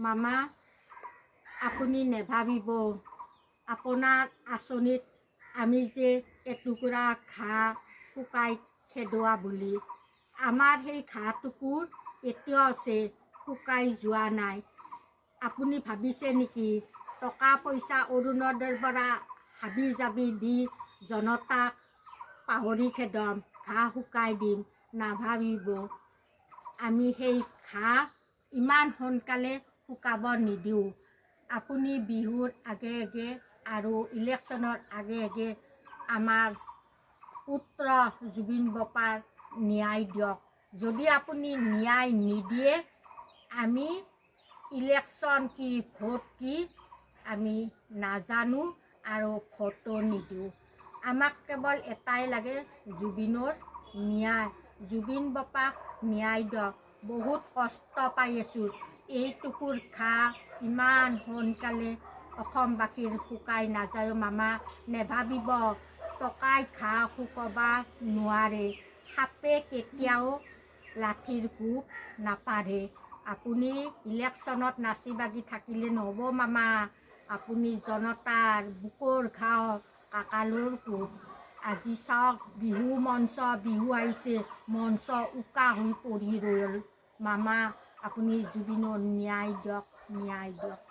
মামা আপুনি নেভাবিব আপোনাৰ আঁচনিত আমি যে এটুকুৰা ঘাঁহ শুকাই খেদোৱা বুলি আমাৰ সেই ঘাঁহটুকুৰ এতিয়াও আছে শুকাই যোৱা নাই। আপুনি ভাবিছে নেকি টকা পইচা অৰুণোদয়ৰ পৰা হাবি জাবি দি জনতাক পাহৰি খেদম ঘাঁহ শুকাই দিম? নাভাবিব। আমি সেই ঘাঁহ ইমান সোনকালে শুকাব নিদিওঁ। আপুনি বিহুৰ আগে আগে আৰু ইলেকশ্যনৰ আগে আগে আমাৰ পুত্ৰ জুবিন বপাৰ ন্যায় দিয়ক। যদি আপুনি ন্যায় নিদিয়ে আমি ইলেকশ্যন কি ভোট কি আমি নাজানো আৰু ভোটো নিদিওঁ। আমাক কেৱল এটাই লাগে জুবিনৰ ন্যায়। জুবিন বপাক ন্যায় দিয়ক। বহুত কষ্ট পাই আছোঁ। এইটুকুৰ ঘাঁহ ইমান সোনকালে অসমবাসীৰ শুকাই নাযায়। মামা নেভাবিব টকাই ঘাঁহ শুকাব নোৱাৰে। সাপে কেতিয়াও লাঠিৰ গোপ নাপাৰে। আপুনি ইলেকশ্যনত নাচি বাগি থাকিলে নহ'ব মামা। আপুনি জনতাৰ বুকুৰ ঘাঁহ কঁকালৰ কোব। আজি চাওক বিহু মঞ্চ বিহু আহিছে মঞ্চ উকা হৈ পৰি ৰ'ল। মামা আপুনি জুবিনৰ ন্যায় দিয়ক, ন্যায় দিয়ক।